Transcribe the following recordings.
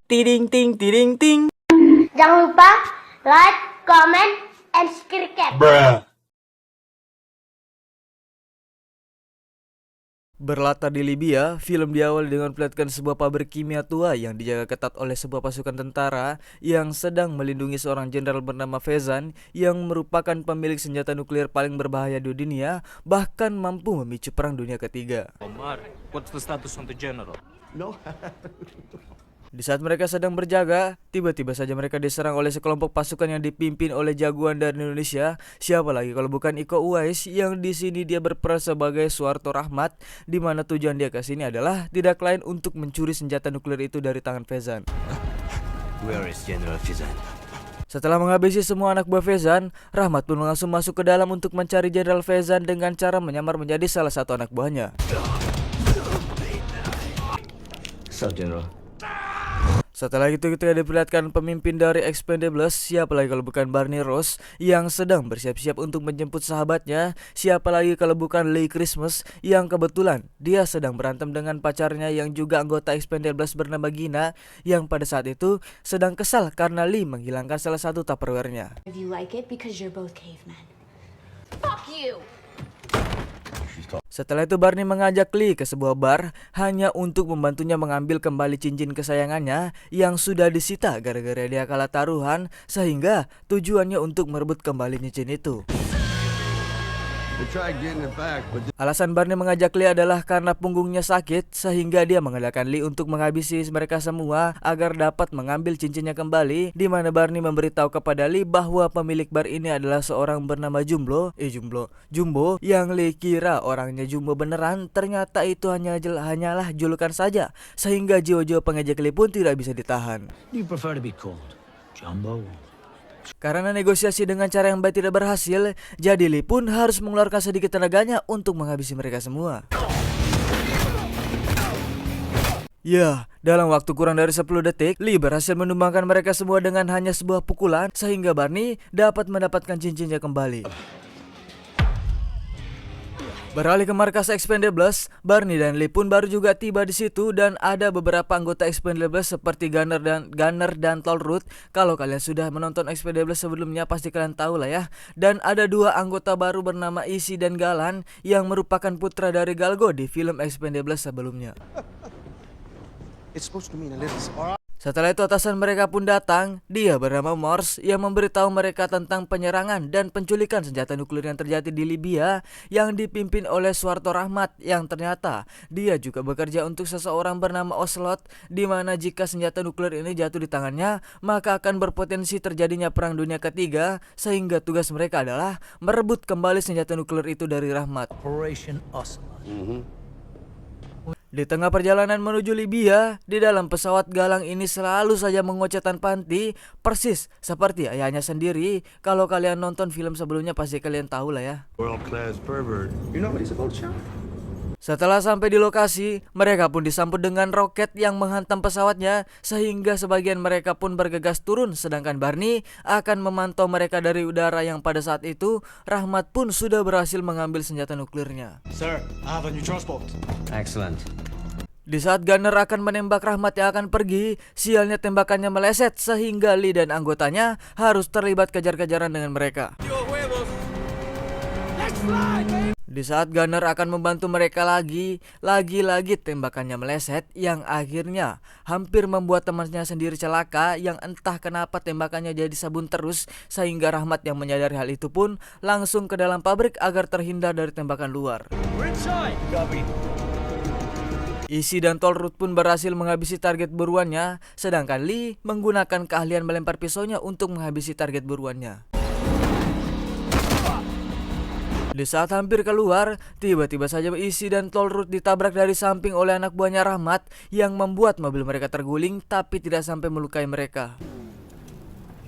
Tiding ting tiding ting. Jangan lupa like, comment, and subscribe. Berlatar di Libya, film diawali dengan memperlihatkan sebuah pabrik kimia tua yang dijaga ketat oleh sebuah pasukan tentara yang sedang melindungi seorang jenderal bernama Fezan yang merupakan pemilik senjata nuklir paling berbahaya di dunia, bahkan mampu memicu perang dunia ketiga. Omar, what's the status on the general? Di saat mereka sedang berjaga, tiba-tiba saja mereka diserang oleh sekelompok pasukan yang dipimpin oleh jagoan dari Indonesia. Siapa lagi kalau bukan Iko Uwais, yang di sini dia berperan sebagai Suharto Rahmat, di mana tujuan dia ke sini adalah tidak lain untuk mencuri senjata nuklir itu dari tangan Fezan. Where is General Fezan? Setelah menghabisi semua anak buah Fezan, Rahmat pun langsung masuk ke dalam untuk mencari Jenderal Fezan dengan cara menyamar menjadi salah satu anak buahnya. So, General. Setelah itu kita diperlihatkan pemimpin dari Expendables, siapa lagi kalau bukan Barney Rose, yang sedang bersiap-siap untuk menjemput sahabatnya. Siapa lagi kalau bukan Lee Christmas, yang kebetulan dia sedang berantem dengan pacarnya yang juga anggota Expendables bernama Gina, yang pada saat itu sedang kesal karena Lee menghilangkan salah satu Tupperware-nya. If you like it because you're both cavemen. Fuck you. Setelah itu Barney mengajak Lee ke sebuah bar hanya untuk membantunya mengambil kembali cincin kesayangannya yang sudah disita gara-gara dia kalah taruhan, sehingga tujuannya untuk merebut kembali cincin itu. Alasan Barney mengajak Lee adalah karena punggungnya sakit, sehingga dia mengandalkan Lee untuk menghabisi mereka semua agar dapat mengambil cincinnya kembali, di mana Barney memberitahu kepada Lee bahwa pemilik bar ini adalah seorang bernama Jumbo, yang Lee kira orangnya Jumbo beneran, ternyata itu hanyalah julukan saja, sehingga jiwa-jiwa pengejek Lee pun tidak bisa ditahan. Do you prefer to be called Jumbo? Karena negosiasi dengan cara yang baik tidak berhasil, jadi Lee pun harus mengeluarkan sedikit tenaganya untuk menghabisi mereka semua. Ya, dalam waktu kurang dari 10 detik, Lee berhasil menumbangkan mereka semua dengan hanya sebuah pukulan, sehingga Barney dapat mendapatkan cincinnya kembali. Beralih ke markas Expendables, Barney dan Lee pun baru juga tiba di situ, dan ada beberapa anggota Expendables seperti Gunner dan Tollroot. Kalau kalian sudah menonton Expendables sebelumnya pasti kalian tahu lah ya. Dan ada dua anggota baru bernama Issy dan Galan yang merupakan putra dari Galgo di film Expendables sebelumnya. Setelah itu atasan mereka pun datang, dia bernama Morse, yang memberitahu mereka tentang penyerangan dan penculikan senjata nuklir yang terjadi di Libya yang dipimpin oleh Suharto Rahmat, yang ternyata dia juga bekerja untuk seseorang bernama Ocelot, di mana jika senjata nuklir ini jatuh di tangannya maka akan berpotensi terjadinya perang dunia ketiga, sehingga tugas mereka adalah merebut kembali senjata nuklir itu dari Rahmat. Operation Ocelot. Di tengah perjalanan menuju Libya, di dalam pesawat Galang ini selalu saja mengoceh tanpa henti, persis seperti ayahnya sendiri. Kalau kalian nonton film sebelumnya pasti kalian tahu lah ya. World-class pervert. You know what he's about, Sean? Setelah sampai di lokasi, mereka pun disambut dengan roket yang menghantam pesawatnya, sehingga sebagian mereka pun bergegas turun, sedangkan Barney akan memantau mereka dari udara, yang pada saat itu Rahmat pun sudah berhasil mengambil senjata nuklirnya. Sir, I have a new transport. Excellent. Di saat Gunner akan menembak Rahmat yang akan pergi, sialnya tembakannya meleset sehingga Lee dan anggotanya harus terlibat kejar-kejaran dengan mereka. Di saat Gunner akan membantu mereka lagi-lagi tembakannya meleset, yang akhirnya hampir membuat temannya sendiri celaka, yang entah kenapa tembakannya jadi sabun terus, sehingga Rahmat yang menyadari hal itu pun langsung ke dalam pabrik agar terhindar dari tembakan luar. Issy dan Tollroot pun berhasil menghabisi target buruannya, sedangkan Lee menggunakan keahlian melempar pisaunya untuk menghabisi target buruannya. Di saat hampir keluar, tiba-tiba saja Issy dan Tollroot ditabrak dari samping oleh anak buahnya Rahmat, yang membuat mobil mereka terguling tapi tidak sampai melukai mereka.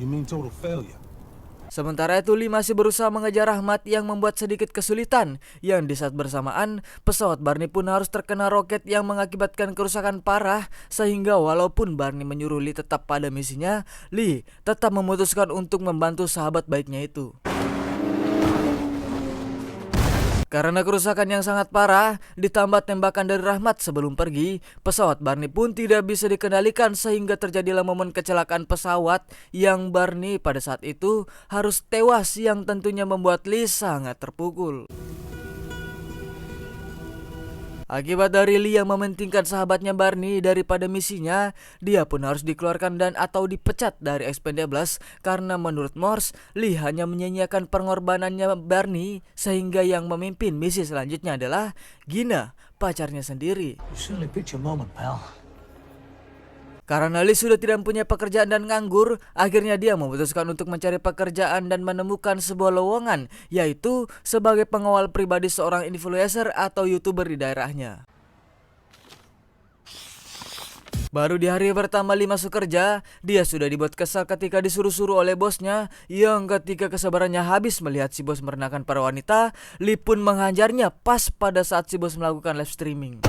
You mean total failure? Sementara itu Lee masih berusaha mengejar Rahmat, yang membuat sedikit kesulitan, yang di saat bersamaan pesawat Barney pun harus terkena roket yang mengakibatkan kerusakan parah, sehingga walaupun Barney menyuruh Lee tetap pada misinya, Lee tetap memutuskan untuk membantu sahabat baiknya itu. Karena kerusakan yang sangat parah, ditambah tembakan dari Rahmat sebelum pergi, pesawat Barney pun tidak bisa dikendalikan sehingga terjadilah momen kecelakaan pesawat yang Barney pada saat itu harus tewas yang tentunya membuat Lee sangat terpukul. Akibat dari Lee yang mementingkan sahabatnya Barney daripada misinya, dia pun harus dikeluarkan dan atau dipecat dari Expendables karena menurut Morse, Lee hanya menyia-nyiakan pengorbanannya Barney sehingga yang memimpin misi selanjutnya adalah Gina, pacarnya sendiri. You certainly picked your moment, pal. Karena Lee sudah tidak punya pekerjaan dan nganggur, akhirnya dia memutuskan untuk mencari pekerjaan dan menemukan sebuah lowongan, yaitu sebagai pengawal pribadi seorang influencer atau YouTuber di daerahnya. Baru di hari pertama Lee masuk kerja, dia sudah dibuat kesal ketika disuruh-suruh oleh bosnya, yang ketika kesabarannya habis melihat si bos merendahkan para wanita, Lee pun menghajarnya pas pada saat si bos melakukan live streaming.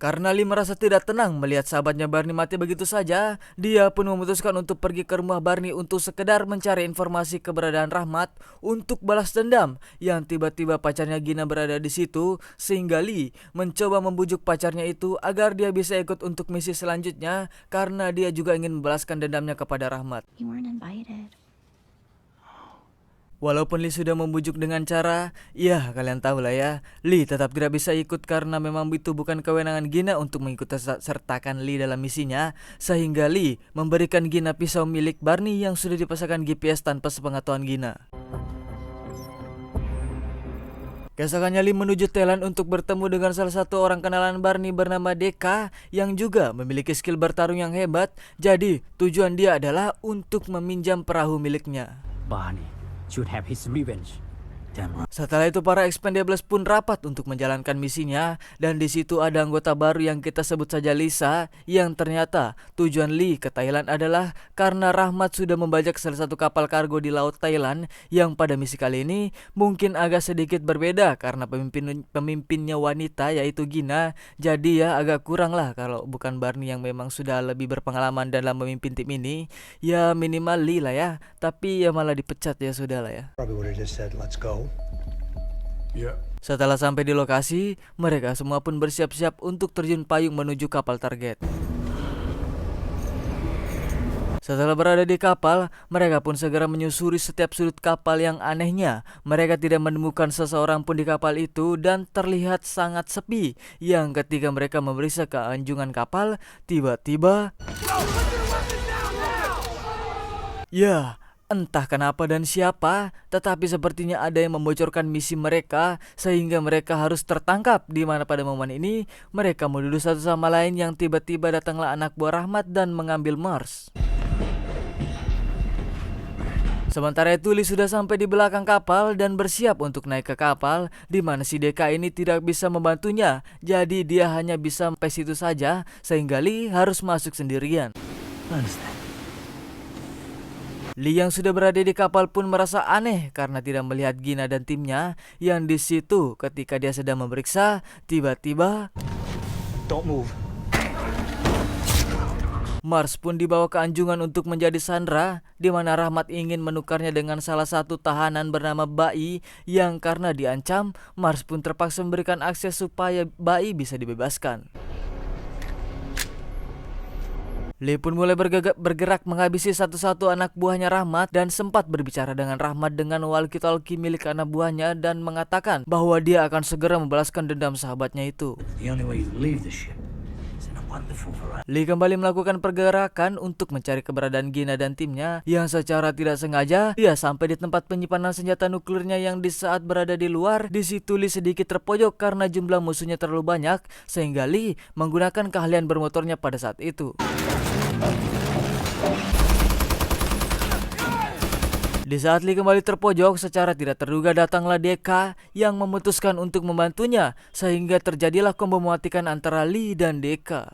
Karena Lee merasa tidak tenang melihat sahabatnya Barney mati begitu saja, dia pun memutuskan untuk pergi ke rumah Barney untuk sekedar mencari informasi keberadaan Rahmat untuk balas dendam yang tiba-tiba pacarnya Gina berada di situ, sehingga Lee mencoba membujuk pacarnya itu agar dia bisa ikut untuk misi selanjutnya karena dia juga ingin membalaskan dendamnya kepada Rahmat. You weren't invited. Walaupun Lee sudah membujuk dengan cara, ya kalian tahu lah ya, Lee tetap tidak bisa ikut karena memang itu bukan kewenangan Gina untuk mengikut sertakan Lee dalam misinya, sehingga Lee memberikan Gina pisau milik Barney yang sudah dipasangkan GPS tanpa sepengetahuan Gina. Keesokannya Lee menuju Thailand untuk bertemu dengan salah satu orang kenalan Barney bernama Deka yang juga memiliki skill bertarung yang hebat, jadi tujuan dia adalah untuk meminjam perahu miliknya. Barney should have his revenge. Damn right. Setelah itu para Expendables pun rapat untuk menjalankan misinya, dan di situ ada anggota baru yang kita sebut saja Lisa, yang ternyata tujuan Lee ke Thailand adalah karena Rahmat sudah membajak salah satu kapal kargo di laut Thailand yang pada misi kali ini mungkin agak sedikit berbeda karena pemimpinnya wanita yaitu Gina, jadi ya agak kurang lah kalau bukan Barney yang memang sudah lebih berpengalaman dalam memimpin tim ini, ya minimal Lee lah ya, tapi ya malah dipecat ya sudah lah ya. Probably would have just said, let's go. Yeah. Setelah sampai di lokasi, mereka semua pun bersiap-siap untuk terjun payung menuju kapal target. Setelah berada di kapal, mereka pun segera menyusuri setiap sudut kapal yang anehnya. Mereka tidak menemukan seseorang pun di kapal itu dan terlihat sangat sepi. Yang ketika mereka memeriksa ke anjungan kapal, tiba-tiba... Ya... Entah kenapa dan siapa, tetapi sepertinya ada yang membocorkan misi mereka sehingga mereka harus tertangkap, di mana pada momen ini mereka menuduh satu sama lain yang tiba-tiba datanglah anak buah Rahmat dan mengambil Mars. Sementara itu Lee sudah sampai di belakang kapal dan bersiap untuk naik ke kapal, di mana si Deka ini tidak bisa membantunya, jadi dia hanya bisa sampai situ saja sehingga Lee harus masuk sendirian. Lee yang sudah berada di kapal pun merasa aneh karena tidak melihat Gina dan timnya yang di situ ketika dia sedang memeriksa, tiba-tiba Don't move. Mars pun dibawa ke anjungan untuk menjadi sandera, di mana Rahmat ingin menukarnya dengan salah satu tahanan bernama Bai yang karena diancam, Mars pun terpaksa memberikan akses supaya Bai bisa dibebaskan. Lee pun mulai bergerak menghabisi satu-satu anak buahnya Rahmat dan sempat berbicara dengan Rahmat dengan walkie-talkie milik anak buahnya dan mengatakan bahwa dia akan segera membalaskan dendam sahabatnya itu. The only way you leave the ship is in a wonderful variety. Lee kembali melakukan pergerakan untuk mencari keberadaan Gina dan timnya yang secara tidak sengaja dia sampai di tempat penyimpanan senjata nuklirnya yang di saat berada di luar. Di situ Lee sedikit terpojok karena jumlah musuhnya terlalu banyak sehingga Lee menggunakan keahlian bermotornya pada saat itu. Di saat Lee kembali terpojok, secara tidak terduga datanglah Deka yang memutuskan untuk membantunya sehingga terjadilah kombo mematikan antara Lee dan Deka.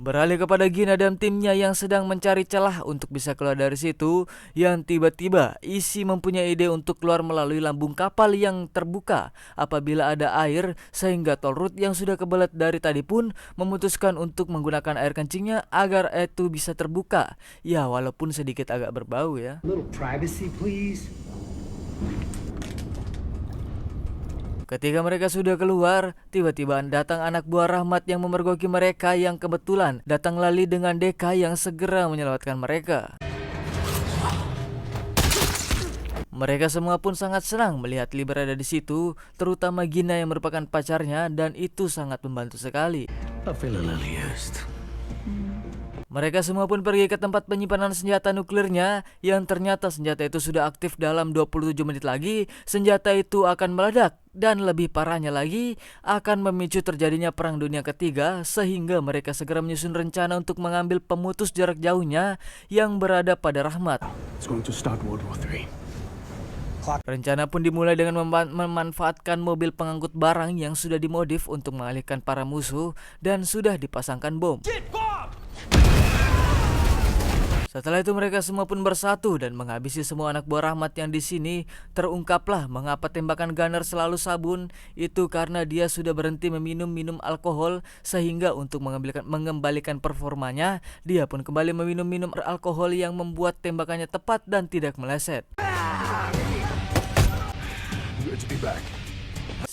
Beralih kepada Gina dan timnya yang sedang mencari celah untuk bisa keluar dari situ, yang tiba-tiba Issy mempunyai ide untuk keluar melalui lambung kapal yang terbuka apabila ada air, sehingga Tolrut yang sudah kebelet dari tadi pun memutuskan untuk menggunakan air kencingnya agar itu bisa terbuka. Ya, walaupun sedikit agak berbau ya. A little privacy, please. Ketika mereka sudah keluar, tiba-tiba datang anak buah Rahmat yang memergoki mereka, yang kebetulan datang Lali dengan Deka yang segera menyelamatkan mereka. Mereka semua pun sangat senang melihat Lee berada di situ, terutama Gina yang merupakan pacarnya, dan itu sangat membantu sekali. I feel a little used. Mereka semua pun pergi ke tempat penyimpanan senjata nuklirnya, yang ternyata senjata itu sudah aktif dalam 27 menit lagi. Senjata itu akan meledak, dan lebih parahnya lagi akan memicu terjadinya Perang Dunia Ketiga, sehingga mereka segera menyusun rencana untuk mengambil pemutus jarak jauhnya yang berada pada Rahmat. It's going to start World War III. Rencana pun dimulai dengan memanfaatkan mobil pengangkut barang yang sudah dimodif untuk mengalihkan para musuh dan sudah dipasangkan bom. Setelah itu mereka semua pun bersatu dan menghabisi semua anak buah Rahmat yang di sini. Terungkaplah mengapa tembakan Gunner selalu sabun. Itu karena dia sudah berhenti minum alkohol, sehingga untuk mengembalikan performanya, dia pun kembali meminum alkohol yang membuat tembakannya tepat dan tidak meleset. Good to be back.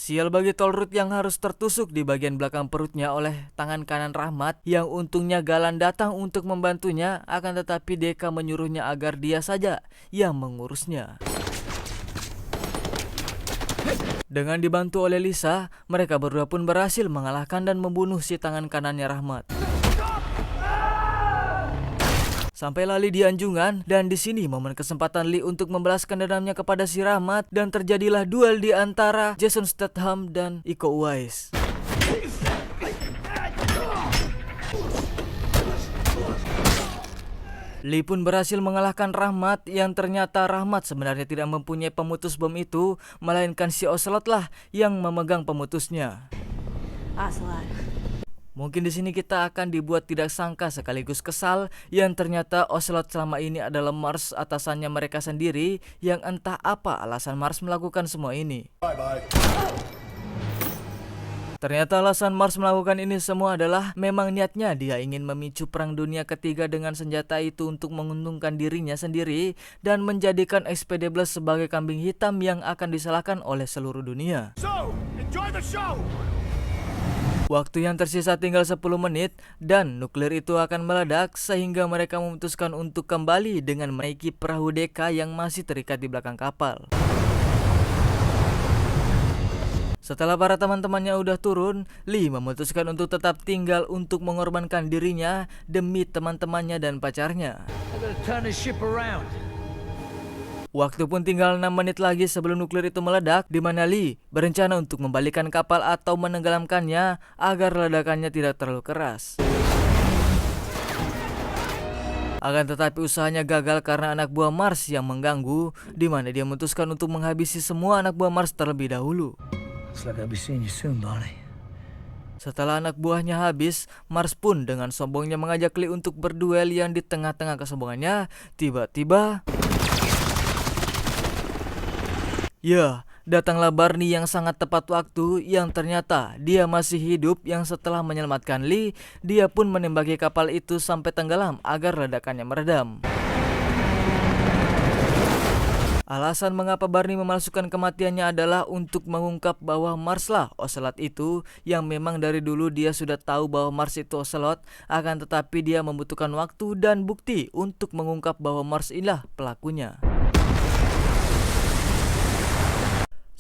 Sial bagi Tolrut yang harus tertusuk di bagian belakang perutnya oleh tangan kanan Rahmat, yang untungnya Galan datang untuk membantunya, akan tetapi Deka menyuruhnya agar dia saja yang mengurusnya. Dengan dibantu oleh Lisa, mereka berdua pun berhasil mengalahkan dan membunuh si tangan kanannya Rahmat. Sampai Lali di anjungan, dan di sini momen kesempatan Lee untuk membalaskan dendamnya kepada si Rahmat, dan terjadilah duel di antara Jason Statham dan Iko Uwais. Lee pun berhasil mengalahkan Rahmat, yang ternyata Rahmat sebenarnya tidak mempunyai pemutus bom itu, melainkan si Ocelot lah yang memegang pemutusnya. Ocelot. Mungkin di sini kita akan dibuat tidak sangka sekaligus kesal, yang ternyata Ocelot selama ini adalah Mars, atasannya mereka sendiri, yang entah apa alasan Mars melakukan semua ini. Ternyata alasan Mars melakukan ini semua adalah memang niatnya dia ingin memicu Perang Dunia Ketiga dengan senjata itu untuk menguntungkan dirinya sendiri dan menjadikan Expedable sebagai kambing hitam yang akan disalahkan oleh seluruh dunia. So, enjoy the show! Waktu yang tersisa tinggal 10 menit dan nuklir itu akan meledak, sehingga mereka memutuskan untuk kembali dengan menaiki perahu Deka yang masih terikat di belakang kapal. Setelah para teman-temannya udah turun, Lee memutuskan untuk tetap tinggal untuk mengorbankan dirinya demi teman-temannya dan pacarnya. I gotta turn this ship around. Waktu pun tinggal 6 menit lagi sebelum nuklir itu meledak, di mana Lee berencana untuk membalikan kapal atau menenggelamkannya agar ledakannya tidak terlalu keras. Akan tetapi usahanya gagal karena anak buah Mars yang mengganggu, di mana dia memutuskan untuk menghabisi semua anak buah Mars terlebih dahulu. Looks like I'll be seeing you soon, Bonnie. Setelah anak buahnya habis, Mars pun dengan sombongnya mengajak Lee untuk berduel, yang di tengah-tengah kesombongannya, tiba-tiba ya, datanglah Barney yang sangat tepat waktu, yang ternyata dia masih hidup, yang setelah menyelamatkan Lee, dia pun menembaki kapal itu sampai tenggelam agar ledakannya meredam. Alasan mengapa Barney memalsukan kematiannya adalah untuk mengungkap bahwa Mars lah Ocelot itu, yang memang dari dulu dia sudah tahu bahwa Mars itu Ocelot, akan tetapi dia membutuhkan waktu dan bukti untuk mengungkap bahwa Mars inilah pelakunya.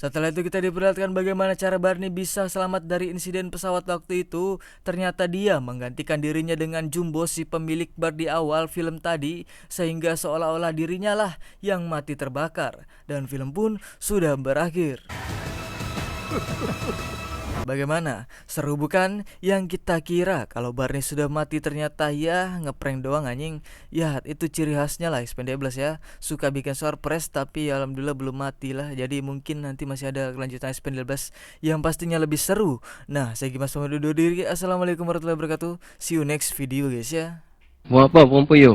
Setelah itu kita diperlihatkan bagaimana cara Barney bisa selamat dari insiden pesawat waktu itu. Ternyata dia menggantikan dirinya dengan Jumbo, si pemilik bar di awal film tadi, sehingga seolah-olah dirinya lah yang mati terbakar. Dan film pun sudah berakhir. Bagaimana? Seru bukan? Yang kita kira kalau Barney sudah mati ternyata ya ngeprank doang anjing. Ya itu ciri khasnya lah Expendables ya. Suka bikin surprise tapi ya alhamdulillah belum mati lah. Jadi mungkin nanti masih ada kelanjutan Expendables yang pastinya lebih seru. Nah, saya Gimas pamit undur diri. Assalamualaikum warahmatullahi wabarakatuh. See you next video guys ya. Buat apa perempuan you?